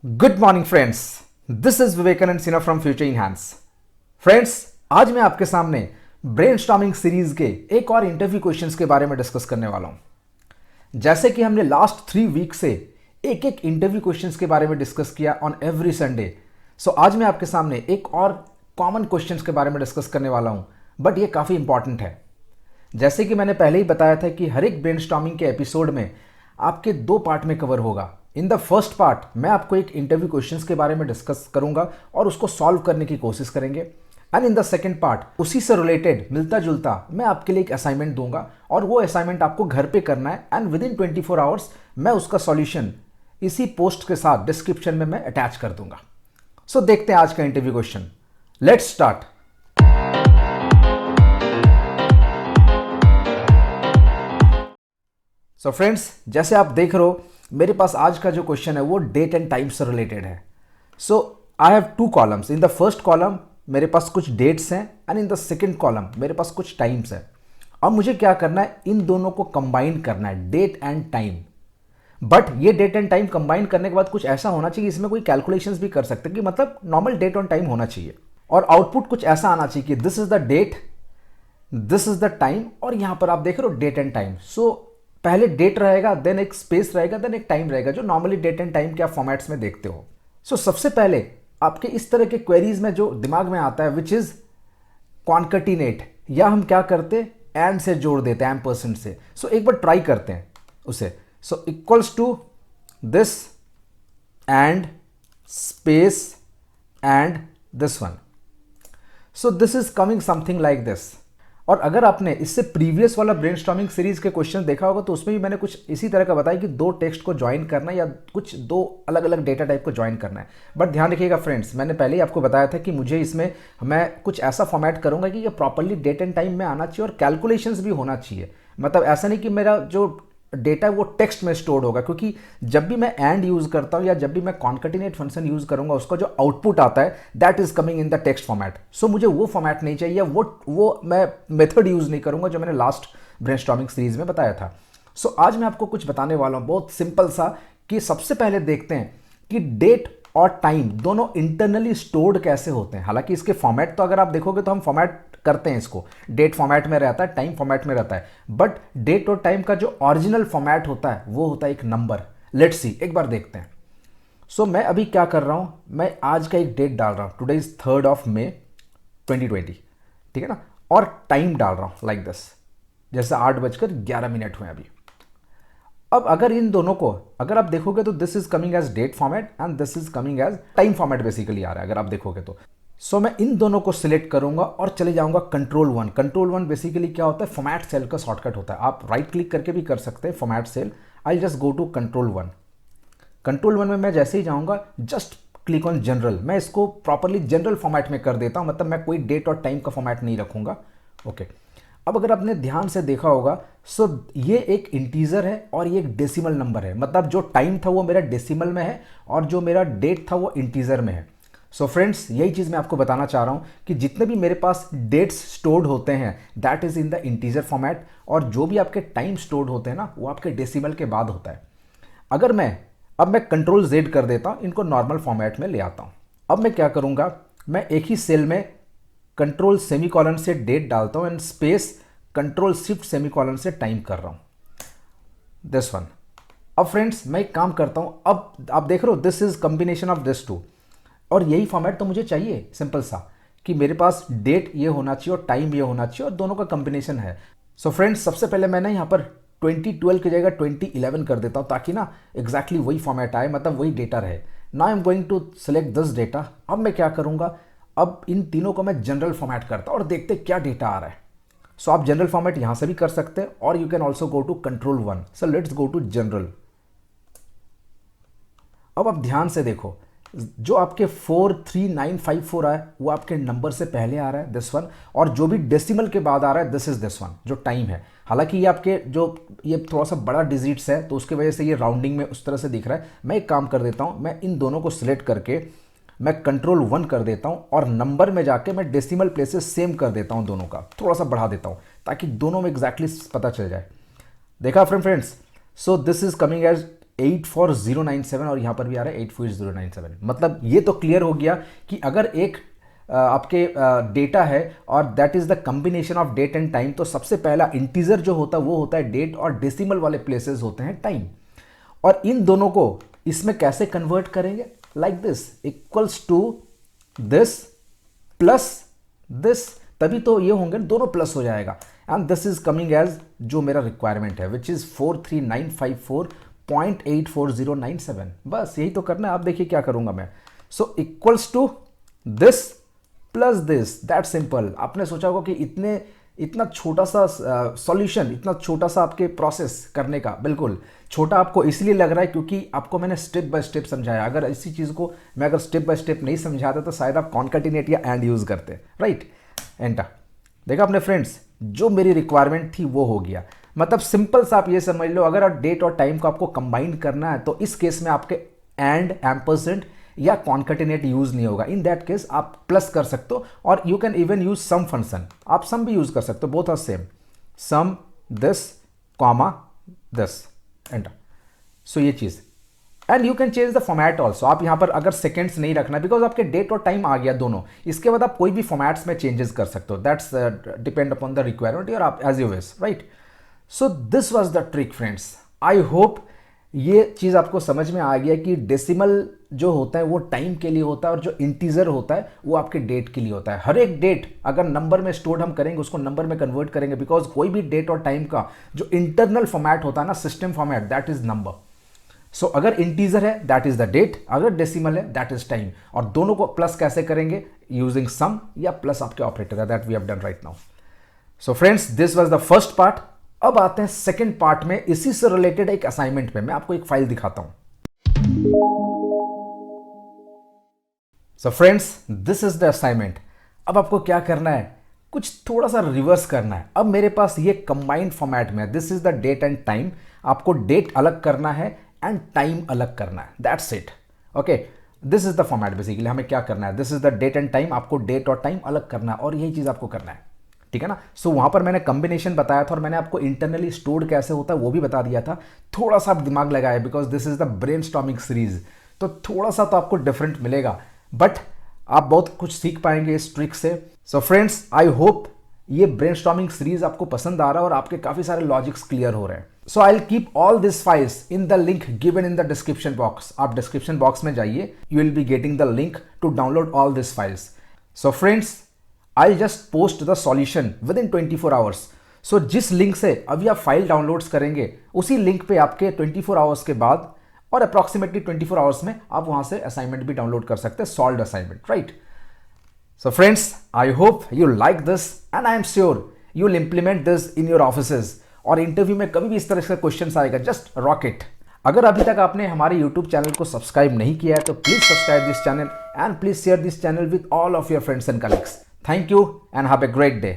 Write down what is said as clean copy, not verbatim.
Good morning friends, this is Vivekananda Sinha from future enhance. Friends, आज मैं आपके सामने ब्रेनस्टॉर्मिंग सीरीज के एक और इंटरव्यू क्वेश्चंस के बारे में डिस्कस करने वाला हूं। जैसे कि हमने लास्ट 3 वीक से एक एक इंटरव्यू क्वेश्चंस के बारे में डिस्कस किया ऑन एवरी संडे, सो आज मैं आपके सामने एक और कॉमन क्वेश्चंस के बारे में डिस्कस करने वाला हूं, बट ये काफ़ी इंपॉर्टेंट है। जैसे कि मैंने पहले ही बताया था कि हर एक ब्रेनस्टॉर्मिंग के एपिसोड में आपके 2 पार्ट में कवर होगा। इन द फर्स्ट पार्ट मैं आपको एक इंटरव्यू क्वेश्चंस के बारे में डिस्कस करूंगा और उसको सॉल्व करने की कोशिश करेंगे। And in the second part उसी से रिलेटेड मिलता जुलता मैं आपके लिए एक असाइनमेंट दूंगा और वो असाइनमेंट आपको घर पे करना है एंड विद इन 24 आवर्स मैं उसका सॉल्यूशन इसी पोस्ट के साथ डिस्क्रिप्शन में मैं अटैच कर दूंगा। सो देखते हैं आज का interview question. Let's start. So friends, जैसे आप देख रहे हो मेरे पास आज का जो क्वेश्चन है वो डेट एंड टाइम से रिलेटेड है। So I have 2 columns. In the first column मेरे पास कुछ डेट्स हैं and in the second column मेरे पास कुछ टाइम्स है। अब मुझे क्या करना है, इन दोनों को कंबाइन करना है, डेट एंड टाइम। बट ये डेट एंड टाइम कंबाइन करने के बाद कुछ ऐसा होना चाहिए, इसमें कोई कैलकुलेशंस भी कर सकते हैं कि मतलब नॉर्मल डेट ऑन टाइम होना चाहिए और आउटपुट कुछ ऐसा आना चाहिए कि this is the date, this is the time, और यहां पर आप देख रहे हो डेट एंड टाइम। सो पहले डेट रहेगा, देन एक स्पेस रहेगा, देन एक टाइम रहेगा, जो नॉर्मली डेट एंड टाइम के आप फॉर्मेट्स में देखते हो। सो सबसे पहले आपके इस तरह के क्वेरीज में जो दिमाग में आता है विच इज कॉन्कटिनेट, या हम क्या करते हैं एंड से जोड़ देते हैं, एम्परसेंड से। सो एक बार ट्राई करते हैं उसे। So equals to this and space and this one. So this is coming something like this. और अगर आपने इससे प्रीवियस वाला ब्रेनस्टॉर्मिंग सीरीज के क्वेश्चन देखा होगा तो उसमें भी मैंने कुछ इसी तरह का बताया कि 2 टेक्स्ट को ज्वाइन करना है या कुछ 2 अलग अलग डेटा टाइप को ज्वाइन करना है। बट ध्यान रखिएगा फ्रेंड्स, मैंने पहले ही आपको बताया था कि मुझे इसमें मैं कुछ ऐसा फॉर्मेट करूंगा कि ये प्रॉपरली डेट एंड टाइम में आना चाहिए और कैलकुलेशंस भी होना चाहिए। मतलब ऐसा नहीं कि मेरा जो डेटा वो टेक्स्ट में स्टोर्ड होगा, क्योंकि जब भी मैं एंड यूज करता हूं या जब भी मैं कॉन्कटिनेट फंक्शन यूज करूंगा उसका जो आउटपुट आता है that is coming in the text format. So मुझे वो फॉर्मेट नहीं चाहिए, वो मैं मेथड यूज नहीं करूंगा जो मैंने लास्ट ब्रेनस्टॉर्मिंग सीरीज में बताया था। सो आज मैं आपको कुछ बताने वाला हूं बहुत सिंपल सा, कि सबसे पहले देखते हैं कि डेट और टाइम दोनों इंटरनली स्टोर्ड कैसे होते हैं। हालांकि इसके फॉर्मेट तो अगर आप देखोगे तो हम फॉर्मेट करते हैं, इसको डेट फॉर्मेट में रहता है, टाइम फॉर्मेट में रहता है, बट डेट और टाइम का जो ओरिजिनल फॉर्मेट होता है वो होता है एक नंबर। लेट्स सी, एक बार देखते हैं। सो मैं अभी क्या कर रहा हूं, मैं आज का एक डेट डाल रहा हूं, today is 3rd of May 2020, ठीक है ना, और टाइम डाल रहा हूं लाइक दिस, जैसे 8:11 हुए अभी। अब अगर इन दोनों को अगर आप देखोगे तो this is coming as date format and this is coming as time format basically आ रहा है अगर आप देखोगे तो। सो मैं इन दोनों को सिलेक्ट करूंगा और चले जाऊंगा कंट्रोल 1। कंट्रोल 1 बेसिकली क्या होता है, फॉर्मेट सेल का शॉर्टकट होता है। आप राइट क्लिक करके भी कर सकते हैं format cell. I just go to control 1। Control 1 में मैं जैसे ही जाऊंगा जस्ट क्लिक ऑन जनरल। मैं इसको प्रॉपरली जनरल फॉर्मेट में कर देता हूं, मतलब मैं कोई डेट और टाइम का फॉर्मेट नहीं रखूंगा। ओके, अब अगर आपने ध्यान से देखा होगा, सो ये एक इंटीजर है और ये एक डेसिमल नंबर है। मतलब जो टाइम था वो मेरा डेसिमल में है और जो मेरा डेट था वो इंटीजर में है। सो फ्रेंड्स, यही चीज़ मैं आपको बताना चाह रहा हूँ कि जितने भी मेरे पास डेट्स स्टोर्ड होते हैं that is in the integer format, और जो भी आपके टाइम स्टोर्ड होते हैं ना वो आपके डेसिमल के बाद होता है। अगर अब मैं कंट्रोल Z कर देता हूँ, इनको नॉर्मल फॉर्मेट में ले आता हूँ। अब मैं क्या करूँगा, मैं एक ही सेल में कंट्रोल सेमीकॉलन से डेट डालता हूँ and space control shift semicolon से टाइम कर रहा हूँ, दिस वन। अब फ्रेंड्स मैं एक काम करता हूँ, अब आप देख रहे हो this is combination of this 2, और यही फॉर्मेट तो मुझे चाहिए, सिंपल सा, कि मेरे पास डेट ये होना चाहिए और टाइम ये होना चाहिए और दोनों का कॉम्बिनेशन है। सो फ्रेंड्स, सबसे पहले मैंने यहाँ पर 2012 की जगह 2011 कर देता हूँ ताकि ना एग्जैक्टली वही फॉर्मेट आए, मतलब वही डेटा रहे। Now I am going to select this data. अब मैं क्या करूँगा, अब इन तीनों को मैं जनरल फॉर्मेट करता हूँ और देखते क्या डेटा आ रहा है। सो आप जनरल फॉर्मेट यहाँ से भी कर सकते हैं और you can also go to control 1। So let's go to general. अब आप ध्यान से देखो, जो आपके 43954 आया वो आपके नंबर से पहले आ रहा है, दिस वन, और जो भी डेसिमल के बाद आ रहा है दिस इज दिस वन, जो टाइम है। हालांकि ये आपके जो ये थोड़ा सा बड़ा डिजिट्स है तो उसकी वजह से ये राउंडिंग में उस तरह से दिख रहा है। मैं एक काम कर देता हूँ, मैं इन दोनों को सिलेक्ट करके मैं कंट्रोल 1 कर देता हूँ और नंबर में जाके मैं डेसिमल प्लेसेस सेम कर देता हूँ, दोनों का थोड़ा सा बढ़ा देता हूँ ताकि दोनों में एग्जैक्टली पता चल जाए। देखा friends, so this is coming as 84097 और यहाँ पर भी आ रहा है 84097। मतलब ये तो क्लियर हो गया कि अगर एक आपके डेटा है और that is the combination of date and time, तो सबसे पहला इंटीजर जो होता है वो होता है डेट और डेसिमल वाले प्लेसेस होते हैं टाइम। और इन दोनों को इसमें कैसे कन्वर्ट करेंगे? Like this, equals to this plus this, तभी तो ये होंगे, दोनों प्लस हो जाएगा। And this is coming as जो मेरा रिक्वायरमेंट है विच इज 43954.84097। बस यही तो करना है। आप देखिए क्या करूंगा मैं। So equals to this plus this, that simple. आपने सोचा होगा कि इतना छोटा सा सॉल्यूशन, इतना छोटा सा आपके प्रोसेस करने का, बिल्कुल छोटा आपको इसलिए लग रहा है क्योंकि आपको मैंने स्टेप बाय स्टेप समझाया। अगर इसी चीज़ को मैं अगर स्टेप बाय स्टेप नहीं समझाता तो शायद आप कॉन्कैटिनेट या एंड यूज़ करते, राइट। एंटर देखा अपने फ्रेंड्स, जो मेरी रिक्वायरमेंट थी वो हो गया। मतलब सिंपल सा आप ये समझ लो, अगर डेट और टाइम को आपको कंबाइन करना है तो इस केस में आपके एंड, एम्परसेंड या कॉन्कैटिनेट यूज नहीं होगा। इन दैट केस आप प्लस कर सकते हो और you can even use sum function. आप सम भी यूज कर सकते हो, both are same. Sum this comma this, enter. So ये चीज, and you can change the format also. आप यहां पर अगर सेकेंड्स नहीं रखना, बिकॉज आपके डेट और टाइम आ गया दोनों, इसके बाद आप कोई भी फॉर्मेट्स में चेंजेस कर सकते हो। That's depend upon the requirement और आप as you wish, right. So this was the trick friends. I hope ये चीज़ आपको समझ में आ गया कि डेसिमल जो होता है वो टाइम के लिए होता है और जो इंटीजर होता है वो आपके डेट के लिए होता है। हर एक डेट अगर नंबर में स्टोर्ड हम करेंगे, उसको नंबर में कन्वर्ट करेंगे, बिकॉज कोई भी डेट और टाइम का जो इंटरनल फॉर्मेट होता है ना, system format, that is number. So अगर इंटीजर है दैट इज द डेट, अगर डेसिमल है दैट इज टाइम। और दोनों को प्लस कैसे करेंगे? यूजिंग सम या प्लस आपके ऑपरेटर है, that we have done right now. So friends, this was the first part. अब आते हैं सेकेंड पार्ट में, इसी से रिलेटेड एक असाइनमेंट पे। मैं आपको एक फाइल दिखाता हूं। सो friends, this is the assignment. अब आपको क्या करना है? कुछ थोड़ा सा रिवर्स करना है। अब मेरे पास ये कंबाइंड फॉर्मेट में है। This is the date and time. आपको डेट अलग करना है एंड टाइम अलग करना है, that's it. Okay, this is the format. Basically हमें क्या करना है? This is the date and time. आपको डेट और टाइम अलग करना है और यही चीज आपको करना है, ठीक है ना। सो वहां पर मैंने कॉम्बिनेशन बताया था और मैंने आपको इंटरनली स्टोर्ड कैसे होता है वो भी बता दिया था। थोड़ा सा आप दिमाग लगाए, because this is the brainstorming series, तो थोड़ा सा तो आपको डिफरेंट मिलेगा, बट आप बहुत कुछ सीख पाएंगे इस ट्रिक से। सो फ्रेंड्स, आई होप ये ब्रेनस्टॉर्मिंग सीरीज आपको पसंद आ रहा है और आपके काफी सारे लॉजिक्स क्लियर हो रहे हैं। So I will keep all this files in the link given in the description box. आप डिस्क्रिप्शन बॉक्स में जाइए, you will be getting the link to download all this files. So friends, I'll just post the solution within 24 hours. So जिस link से अभी आप file downloads करेंगे, उसी link पे आपके 24 आवर्स के बाद और अप्रॉक्सीमेटली 24 आवर्स में आप वहां से असाइनमेंट भी डाउनलोड कर सकते हैं, solved assignment, right. So friends, I hope you like this and I am sure you will implement this in your offices. और इंटरव्यू में कभी भी इस तरह से क्वेश्चन आएगा, जस्ट रॉक इट। अगर अभी तक आपने हमारे YouTube चैनल को सब्सक्राइब नहीं किया है तो please subscribe this channel and please share this channel with all of your friends and colleagues. Thank you and have a great day.